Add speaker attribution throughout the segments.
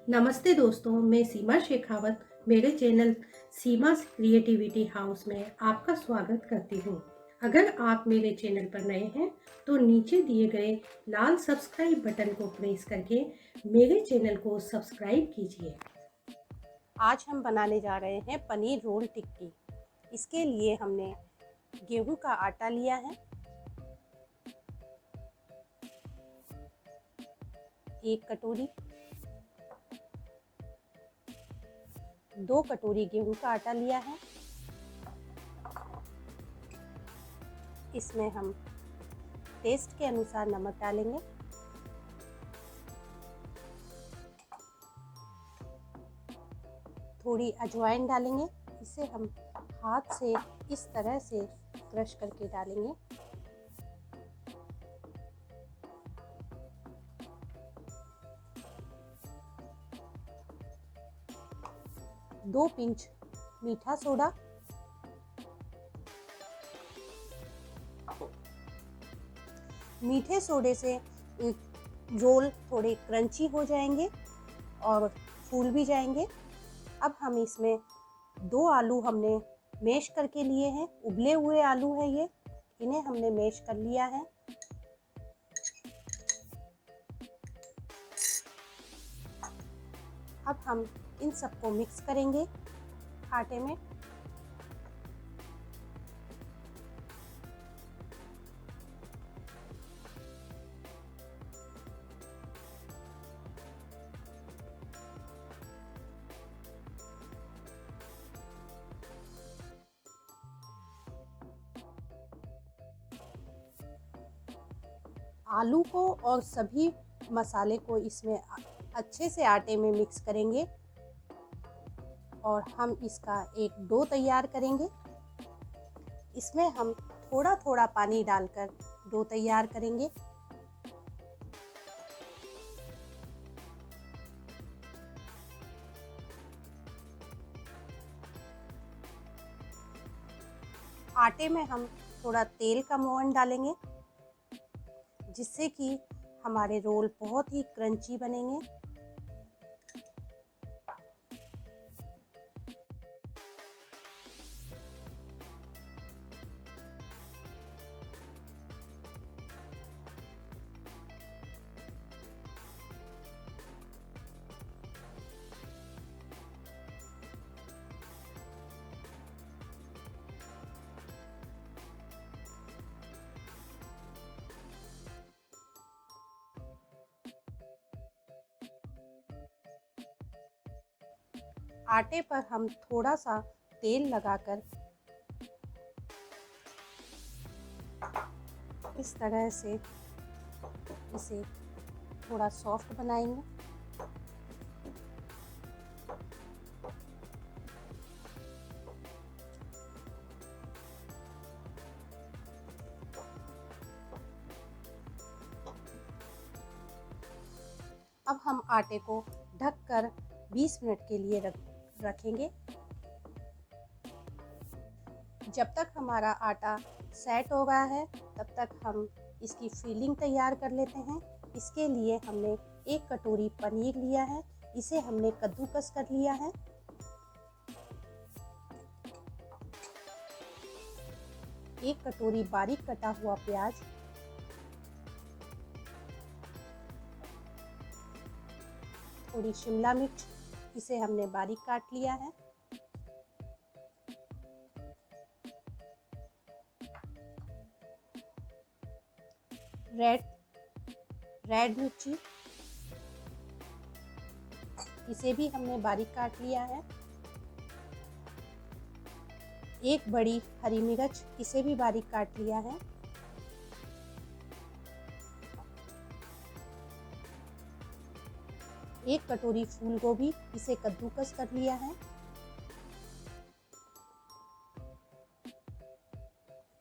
Speaker 1: नमस्ते दोस्तों, मैं सीमा शेखावत मेरे चैनल सीमा क्रिएटिविटी हाउस में आपका स्वागत करती हूँ। अगर आप मेरे चैनल पर नए हैं तो नीचे दिए गए लाल सब्सक्राइब बटन को प्रेस करके मेरे चैनल को सब्सक्राइब कीजिए। आज हम बनाने जा रहे हैं पनीर रोल टिक्की। इसके लिए हमने गेहूं का आटा लिया है, 1 कटोरी, 2 कटोरी गेहूं का आटा लिया है। इसमें हम टेस्ट के अनुसार नमक डालेंगे। थोड़ी अजवाइन डालेंगे। इसे हम हाथ से इस तरह से क्रश करके डालेंगे। दो पिंच मीठा सोडा, मीठे सोडे से रोल थोड़े क्रंची हो जाएंगे और फूल भी जाएंगे। अब हम इसमें 2 आलू हमने मैश करके लिए हैं, उबले हुए आलू हैं ये, इन्हें हमने मैश कर लिया है। अब हम इन सबको मिक्स करेंगे आटे में। आलू को और सभी मसाले को इसमें अच्छे से आटे में मिक्स करेंगे और हम इसका एक डो तैयार करेंगे। इसमें हम थोड़ा थोड़ा पानी डालकर डो तैयार करेंगे। आटे में हम थोड़ा तेल का मोहन डालेंगे, जिससे कि हमारे रोल बहुत ही क्रंची बनेंगे। आटे पर हम थोड़ा सा तेल लगाकर इस तरह से इसे थोड़ा सॉफ्ट बनाएंगे। अब हम आटे को ढककर 20 मिनट के लिए रखेंगे। जब तक हमारा आटा सेट हो रहा है तब तक हम इसकी फिलिंग तैयार कर लेते हैं। इसके लिए हमने 1 कटोरी पनीर लिया है, इसे हमने कद्दूकस कर लिया है। एक कटोरी बारीक कटा हुआ प्याज, थोड़ी शिमला मिर्च, इसे हमने बारीक काट लिया है। रेड मिर्ची, इसे भी हमने बारीक काट लिया है। एक बड़ी हरी मिर्च, इसे भी बारीक काट लिया है। एक कटोरी फूल गोभी, इसे कद्दूकस कर लिया है।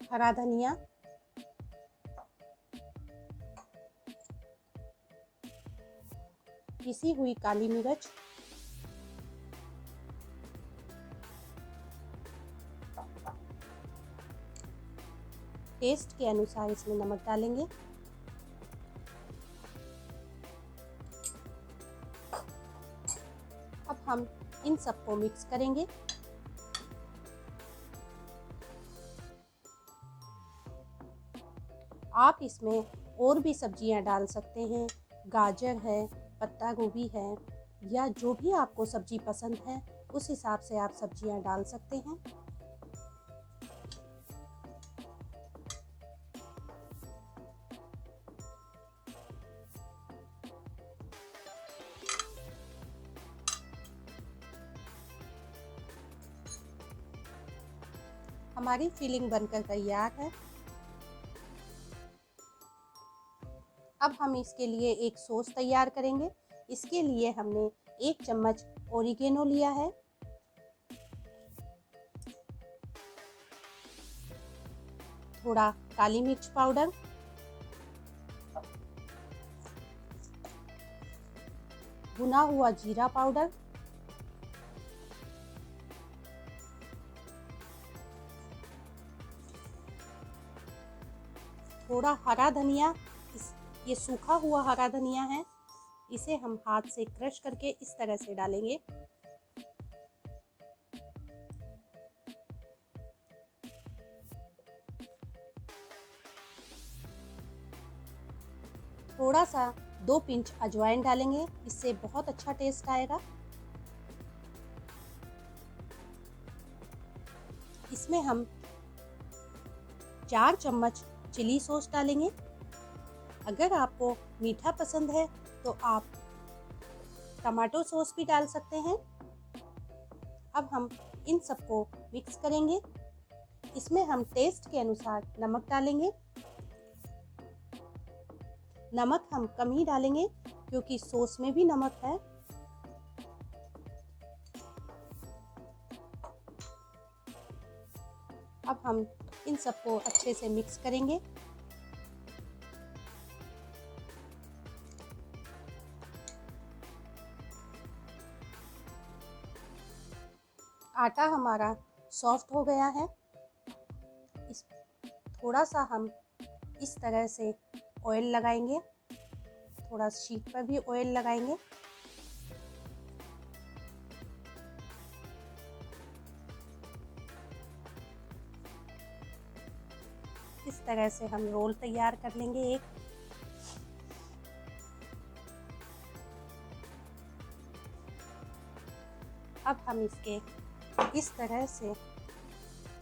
Speaker 1: हरा धनिया, पिसी हुई काली मिर्च, टेस्ट के अनुसार इसमें नमक डालेंगे। अब हम इन सबको मिक्स करेंगे। आप इसमें और भी सब्जियां डाल सकते हैं, गाजर है, पत्ता गोभी है, या जो भी आपको सब्जी पसंद है उस हिसाब से आप सब्जियां डाल सकते हैं। हमारी फिलिंग बनकर तैयार है। अब हम इसके लिए एक सॉस तैयार करेंगे। इसके लिए हमने 1 चम्मच ओरिगेनो लिया है, थोड़ा काली मिर्च पाउडर, भुना हुआ जीरा पाउडर, थोड़ा हरा धनिया। ये सूखा हुआ हरा धनिया है, इसे हम हाथ से क्रश करके इस तरह से डालेंगे। थोड़ा सा 2 पिंच अजवाइन डालेंगे, इससे बहुत अच्छा टेस्ट आएगा। इसमें हम 4 चम्मच चिली सॉस डालेंगे। अगर आपको मीठा पसंद है तो आप टमाटो सॉस भी डाल सकते हैं। अब हम इन सबको मिक्स करेंगे। इसमें हम टेस्ट के अनुसार नमक डालेंगे। नमक हम कम ही डालेंगे क्योंकि सॉस में भी नमक है। अब हम इन सबको अच्छे से मिक्स करेंगे। आटा हमारा सॉफ्ट हो गया है। थोड़ा सा हम इस तरह से ऑयल लगाएंगे, थोड़ा शीट पर भी ऑयल लगाएंगे। इस तरह से हम रोल तैयार कर लेंगे एक। अब हम इसके इस तरह से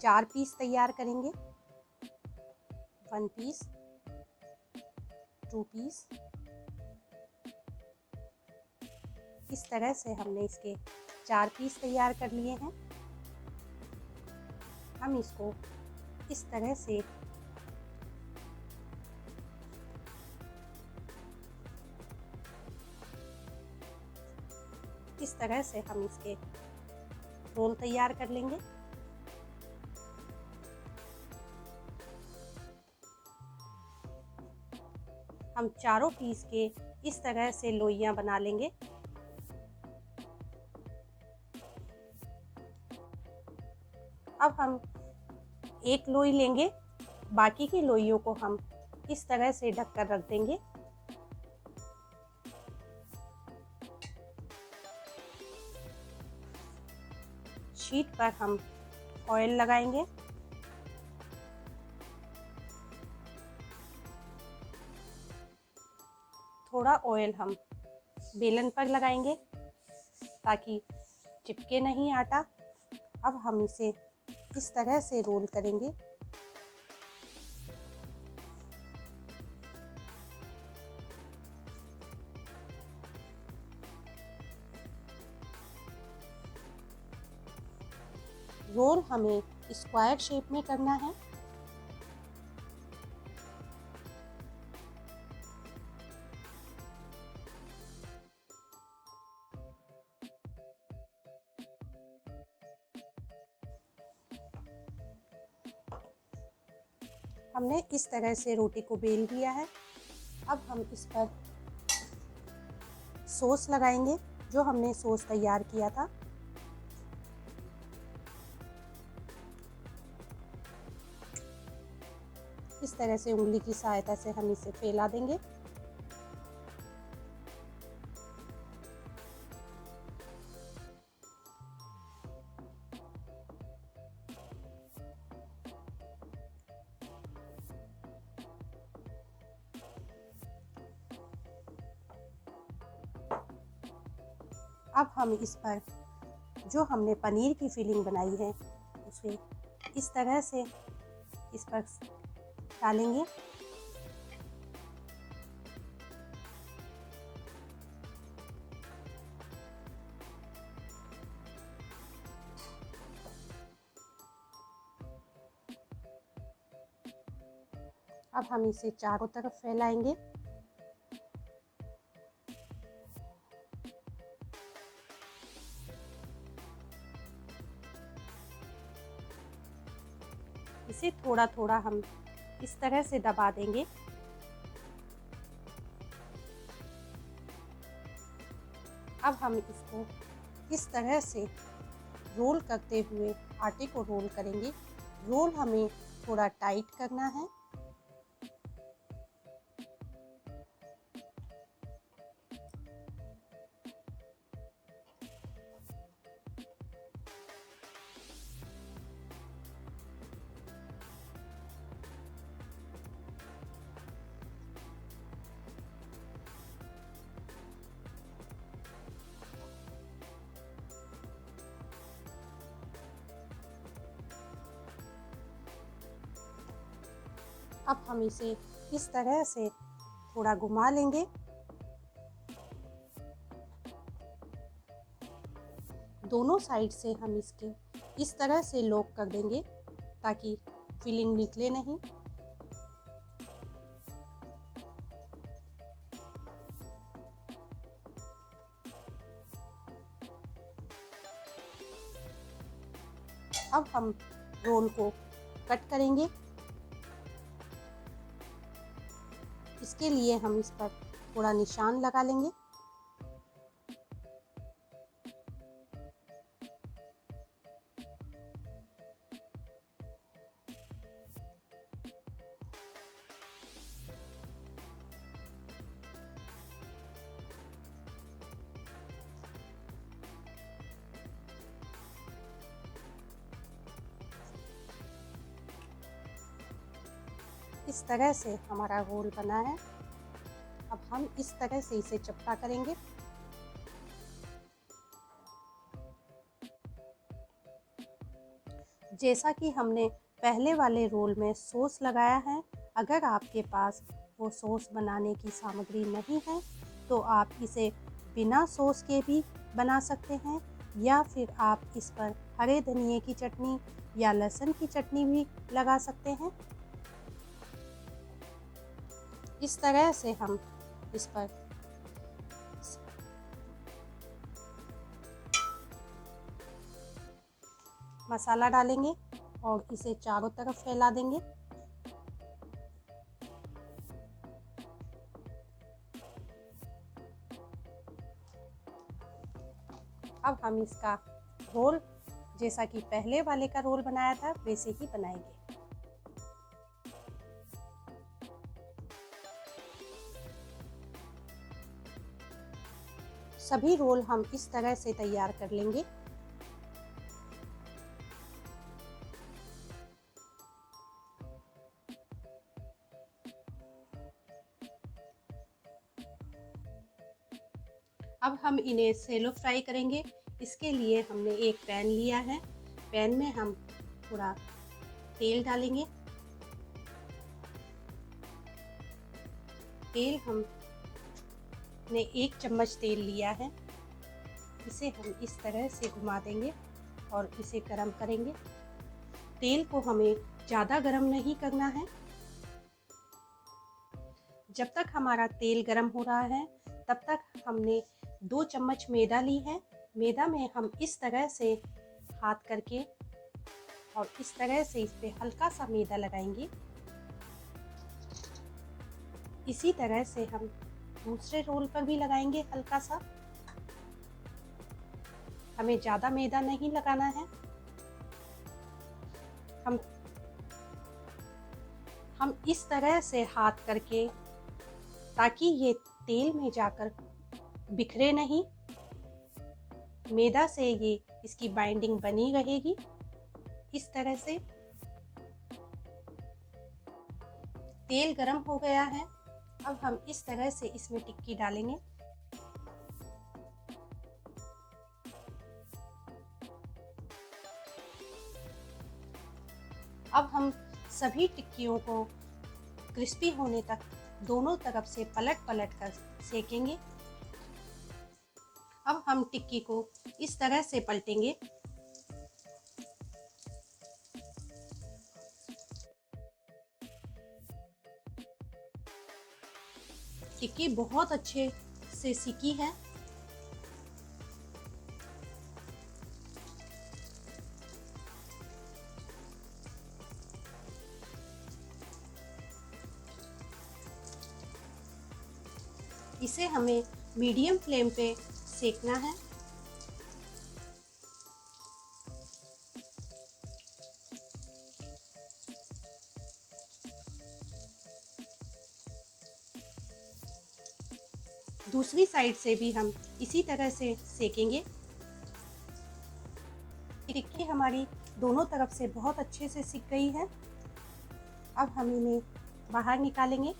Speaker 1: 4 पीस तैयार करेंगे। 1 पीस, 2 पीस। इस तरह से हमने इसके 4 पीस तैयार कर लिए हैं। हम इसको इस तरह से हम इसके रोल तैयार कर लेंगे। हम चारों पीस के इस तरह से लोइयां बना लेंगे। अब हम एक लोई लेंगे, बाकी की लोइयों को हम इस तरह से ढक कर रख देंगे। शीट पर हम ऑयल लगाएंगे। थोड़ा ऑयल हम बेलन पर लगाएंगे ताकि चिपके नहीं आटा। अब हम इसे इस तरह से रोल करेंगे। रोल हमें स्क्वायर शेप में करना है। हमने इस तरह से रोटी को बेल दिया है। अब हम इस पर सॉस लगाएंगे, जो हमने सॉस तैयार किया था। इस तरह से उंगली की सहायता से हम इसे फैला देंगे। अब हम इस पर जो हमने पनीर की फिलिंग बनाई है उसे इस तरह से इस पर डालेंगे। अब हम इसे चारों तरफ फैलाएंगे। इसे थोड़ा थोड़ा हम इस तरह से दबा देंगे। अब हम इसको इस तरह से रोल करते हुए आटे को रोल करेंगे। रोल हमें थोड़ा टाइट करना है। अब हम इसे इस तरह से थोड़ा घुमा लेंगे। दोनों साइड से हम इसके इस तरह से लॉक कर देंगे ताकि फिलिंग निकले नहीं। अब हम रोल को कट करेंगे। इसके लिए हम इस पर थोड़ा निशान लगा लेंगे। इस तरह से हमारा रोल बना है। अब हम इस तरह से इसे चपटा करेंगे। जैसा कि हमने पहले वाले रोल में सॉस लगाया है, अगर आपके पास वो सॉस बनाने की सामग्री नहीं है तो आप इसे बिना सॉस के भी बना सकते हैं, या फिर आप इस पर हरे धनिए की चटनी या लहसुन की चटनी भी लगा सकते हैं। इस तरह से हम इस पर मसाला डालेंगे और इसे चारों तरफ फैला देंगे। अब हम इसका रोल जैसा कि पहले वाले का रोल बनाया था वैसे ही बनाएंगे। सभी रोल हम इस तरह से तैयार कर लेंगे। अब हम इन्हें शैलो फ्राई करेंगे। इसके लिए हमने एक पैन लिया है। पैन में हम थोड़ा तेल डालेंगे। तेल हमने 1 चम्मच तेल लिया है। इसे हम इस तरह से घुमा देंगे और इसे गरम करेंगे। तेल को हमें ज़्यादा गरम नहीं करना है। जब तक हमारा तेल गरम हो रहा है तब तक हमने 2 चम्मच मैदा ली है। मैदा में हम इस तरह से हाथ करके और इस तरह से इस पे हल्का सा मैदा लगाएंगे। इसी तरह से हम दूसरे रोल पर भी लगाएंगे हल्का सा। हमें ज़्यादा मैदा नहीं लगाना है। हम इस तरह से हाथ करके, ताकि ये तेल में जाकर बिखरे नहीं, मैदा से ये इसकी बाइंडिंग बनी रहेगी। इस तरह से तेल गरम हो गया है। अब हम इस तरह से इसमें टिक्की डालेंगे। अब हम सभी टिक्कियों को क्रिस्पी होने तक दोनों तरफ से पलट पलट कर सेकेंगे। अब हम टिक्की को इस तरह से पलटेंगे। टिक्की बहुत अच्छे से सिकी है। इसे हमें मीडियम फ्लेम पे सेकना है। दूसरी साइड से भी हम इसी तरह से सेकेंगे। टिक्की हमारी दोनों तरफ से बहुत अच्छे से सिक गई है। अब हम इन्हें बाहर निकालेंगे।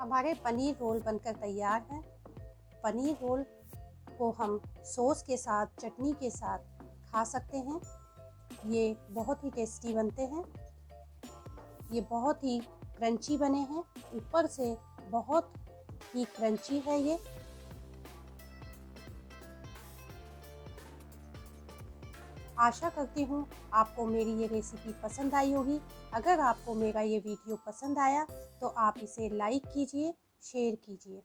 Speaker 1: हमारे पनीर रोल बनकर तैयार हैं। पनीर रोल को हम सॉस के साथ, चटनी के साथ खा सकते हैं। ये बहुत ही टेस्टी बनते हैं। ये बहुत ही क्रंची बने हैं, ऊपर से बहुत ही क्रंची है ये। आशा करती हूँ आपको मेरी ये रेसिपी पसंद आई होगी। अगर आपको मेरा ये वीडियो पसंद आया तो आप इसे लाइक कीजिए, शेयर कीजिए।